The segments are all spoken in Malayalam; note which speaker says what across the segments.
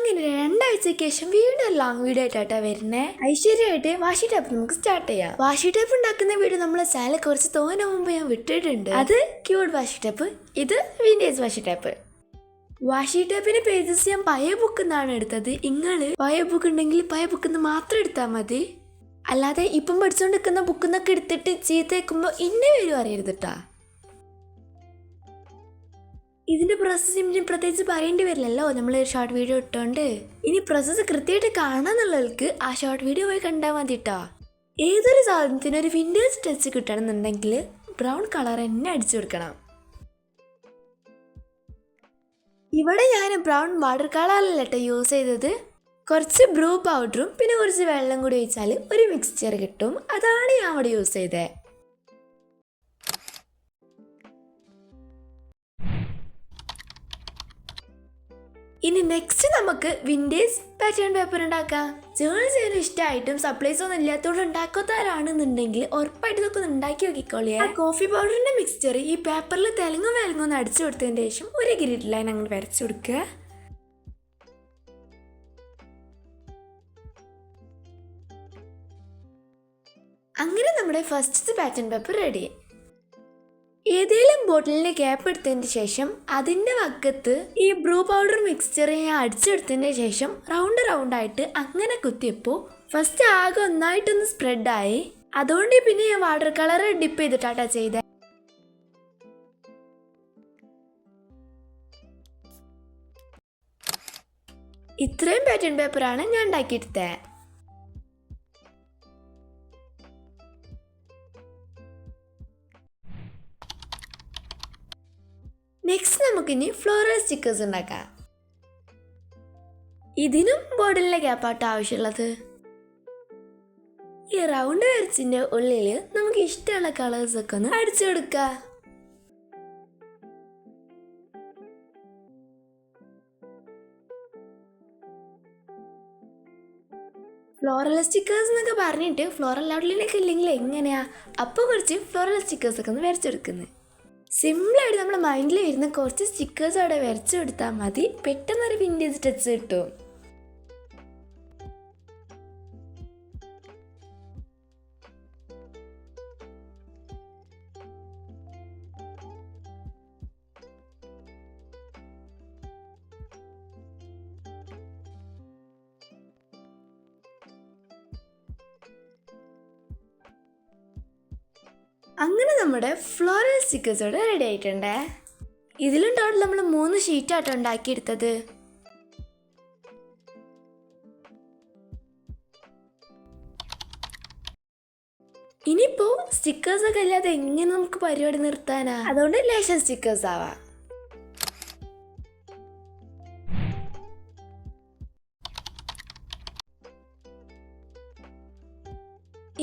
Speaker 1: അങ്ങനെ 2 ആഴ്ചയ്ക്ക് ശേഷം വീണ്ടും ലോങ് വീഡിയോ ആയിട്ടാ വരുന്നേ. ഐശ്വര്യമായിട്ട് വാഷി ടേപ്പ് നമുക്ക് സ്റ്റാർട്ട് ചെയ്യാം. വാഷി ടേപ്പ് ഉണ്ടാക്കുന്ന വീഡിയോ നമ്മളെ ചാനൽ കുറച്ച് തോനെ മുമ്പ് ഞാൻ വിട്ടിട്ടുണ്ട്. അത് ക്യൂട്ട് വാഷി ടേപ്പ്, ഇത് വിന്റേജ് വാഷി ടേപ്പ്. വാഷി ടേപ്പിന്റെ പേജസ് ഞാൻ പഴയ ബുക്കിൽ നിന്നാണ് എടുത്തത്. നിങ്ങൾ പഴയ ബുക്ക് ഉണ്ടെങ്കിൽ പഴയ ബുക്കിൽ നിന്ന് മാത്രം എടുത്താൽ മതി. അല്ലാതെ ഇപ്പം പഠിച്ചുകൊണ്ടിരിക്കുന്ന ബുക്കിൽ നിന്നൊക്കെ എടുത്തിട്ട് ചീത്തയേക്കുമ്പോൾ ഇന്ന പേരും അറിയരുത് കേട്ടാ. ഇതിന്റെ പ്രോസസ്സിന് പ്രത്യേകിച്ച് പറയേണ്ടി വരില്ലല്ലോ, നമ്മൾ ഷോർട്ട് വീഡിയോ ഇട്ടോണ്ട്. ഇനി പ്രോസസ്സ് കൃത്യമായിട്ട് കാണാന്നുള്ളവർക്ക് ആ ഷോർട്ട് വീഡിയോ പോയി കണ്ടാൽ മതി കേട്ടോ. ഏതൊരു സാധനത്തിനും ഒരു വിന്റേജ് ടച്ച് കിട്ടണമെന്നുണ്ടെങ്കിൽ ബ്രൗൺ കളർ തന്നെ അടിച്ചു കൊടുക്കണം. ഇവിടെ ഞാൻ ബ്രൗൺ വാട്ടർ കളറല്ല കേട്ടോ യൂസ് ചെയ്തത്. കുറച്ച് ബ്രൂ പൗഡറും പിന്നെ കുറച്ച് വെള്ളം കൂടി ഒഴിച്ചാൽ ഒരു മിക്സ്ചർ കിട്ടും. അതാണ് ഞാൻ അവിടെ യൂസ് ചെയ്തത്. ഇനി നെക്സ്റ്റ് നമുക്ക് വിന്റേജ് പാറ്റേൺ പേപ്പർ ഉണ്ടാക്കാം. ജേണൽ ചെയ്യാൻ ഇഷ്ടമായിട്ടും സപ്ലൈസ് ഒന്നും ഇല്ലാത്തതുകൊണ്ട് ഉണ്ടാക്കാത്തവരാണെന്നുണ്ടെങ്കിൽ ഉറപ്പായിട്ട് ഇതൊക്കെ ഉണ്ടാക്കി നോക്കിക്കോളിയേ. കോഫി പൗഡറിന്റെ മിക്സ്ചർ ഈ പേപ്പറിൽ തെലുങ്ങും വേലങ്ങും അടിച്ചു കൊടുത്തതിന് ശേഷം ഒരു ഗ്രിഡ് ലൈൻ അങ്ങോട്ട് വരച്ചു കൊടുക്കുക. അങ്ങനെ നമ്മുടെ ഫസ്റ്റ് പാറ്റേൺ പേപ്പർ റെഡി. ഏതെങ്കിലും ബോട്ടിലിന്റെ ക്യാപ്പ് എടുത്തതിന് ശേഷം അതിന്റെ വക്കത്ത് ഈ ബ്രൂ പൗഡർ മിക്സ്ചർ ഞാൻ അടിച്ചെടുത്തതിന് ശേഷം റൗണ്ട് ആയിട്ട് അങ്ങനെ കുത്തിയപ്പോൾ ഫസ്റ്റ് ആകെ ഒന്നായിട്ടൊന്ന് സ്പ്രെഡായി. അതുകൊണ്ട് പിന്നെ ഞാൻ വാട്ടർ കളർ ഡിപ്പ് ചെയ്തിട്ടാട്ടാ ചെയ്തത്. ഇത്രയും പാറ്റേൺ പേപ്പറാണ് ഞാൻ ഉണ്ടാക്കിയെടുത്തത്. നെക്സ്റ്റ് നമുക്കിനി ഫ്ലോറൽ സ്റ്റിക്കേഴ്സ് ഉണ്ടാക്കാം. ഇതിനും ബോർഡിലെ ഗ്യാപ്പാട്ടോ ആവശ്യമുള്ളത്. ഈ റൗണ്ട് വരച്ചിന്റെ ഉള്ളിൽ നമുക്ക് ഇഷ്ടമുള്ള കളേഴ്സ് ഒക്കെ ഒന്ന് അടിച്ചു കൊടുക്കാം. ഫ്ലോറൽ സ്റ്റിക്കേഴ്സ് എന്നൊക്കെ പറഞ്ഞിട്ട് ഫ്ലോറൽ ഔട്ട്ലൈനൊക്കെ ഇല്ലെങ്കിൽ എങ്ങനെയാ? അപ്പോൾ കുറച്ച് ഫ്ലോറൽ സ്റ്റിക്കേഴ്സ് ഒക്കെ ഒന്ന് വരച്ചെടുക്കുന്നത്. സിമ്പിളായിട്ട് നമ്മുടെ മൈൻഡിൽ വരുന്ന കുറച്ച് സ്റ്റിക്കേഴ്സ് അവിടെ വരച്ചു കൊടുത്താൽ മതി. പെട്ടെന്നൊരു വിന്റേജ് ടച്ച് കിട്ടും. അങ്ങനെ നമ്മുടെ ഫ്ലോറൽ സ്റ്റിക്കേഴ്സ് ഇവിടെ റെഡി ആയിട്ടുണ്ട്. ഇതിലും ടോട്ടൽ നമ്മൾ 3 ഷീറ്റാട്ടോ ഉണ്ടാക്കിയെടുത്തത്. ഇനിയിപ്പോ സ്റ്റിക്കേഴ്സ് ഒക്കെ ഇല്ലാതെ എങ്ങനെ നമുക്ക് പരിപാടി നിർത്താനാ? അതുകൊണ്ട് ലേശം സ്റ്റിക്കേഴ്സ് ആവാം.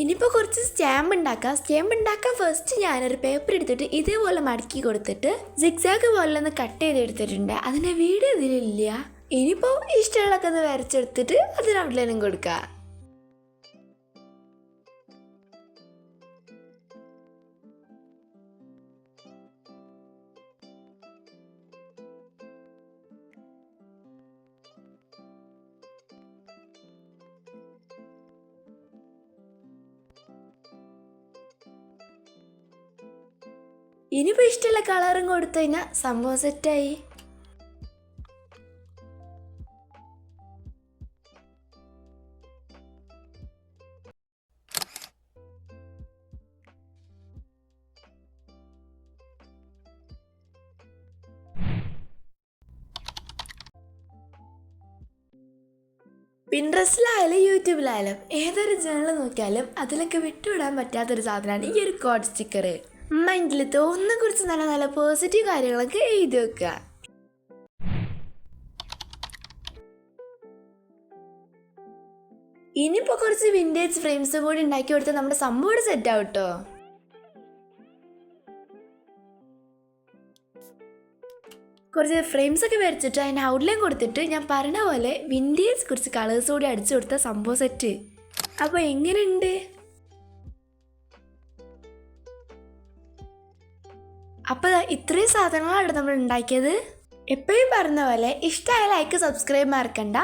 Speaker 1: ഇനിയിപ്പോൾ കുറച്ച് സ്റ്റാമ്പ് ഉണ്ടാക്കാം. ഫസ്റ്റ് ഞാനൊരു പേപ്പർ എടുത്തിട്ട് ഇതേപോലെ മടക്കി കൊടുത്തിട്ട് സിക്സാഗ് പോലെ ഒന്ന് കട്ട് ചെയ്തെടുത്തിട്ടുണ്ട്. അതിൻ്റെ വീഡിയോ ഇതിലില്ല. ഇനിയിപ്പോൾ ഇഷ്ടമുള്ളതൊക്കെ ഒന്ന് വരച്ചെടുത്തിട്ട് അതിന് ഔട്ട്ലൈനും കൊടുക്കുക. ഇനിയിപ്പോൾ ഇഷ്ടമുള്ള കളറും കൊടുത്തു കഴിഞ്ഞാൽ സംഭവം സെറ്റായി. പിൻട്രസ്റ്റിലായാലും യൂട്യൂബിലായാലും ഏതൊരു ജേണൽ നോക്കിയാലും അതിലൊക്കെ വിട്ടുവിടാൻ പറ്റാത്തൊരു സാധനമാണ് ഈ ഒരു കോഡ് സ്റ്റിക്കർ. മൈൻഡിൽ തോന്നുന്ന കുറിച്ച് നല്ല നല്ല പോസിറ്റീവ് കാര്യങ്ങളൊക്കെ എഴുതി വെക്കുക. ഇനിയിപ്പോൾ കുറച്ച് വിന്റേജ് ഫ്രെയിംസ് കൂടി ഉണ്ടാക്കി കൊടുത്താൽ നമ്മുടെ സംഭവം സെറ്റ് ആവും കേട്ടോ. കുറച്ച് ഫ്രെയിംസ് ഒക്കെ വരച്ചിട്ട് അതിന് ഔട്ട്ലൈൻ കൊടുത്തിട്ട് ഞാൻ പറഞ്ഞ പോലെ വിന്റേജ് കുറച്ച് കളേഴ്സ് കൂടി അടിച്ചു കൊടുത്ത സംഭവം സെറ്റ്. അപ്പോൾ എങ്ങനെയുണ്ട്? അപ്പോൾ ഇത്രയും സാധനങ്ങളാണ് നമ്മൾ ഉണ്ടാക്കിയത്. എപ്പോഴും പറഞ്ഞ പോലെ ഇഷ്ടമായ ലൈക്ക് സബ്സ്ക്രൈബ് മറക്കണ്ട.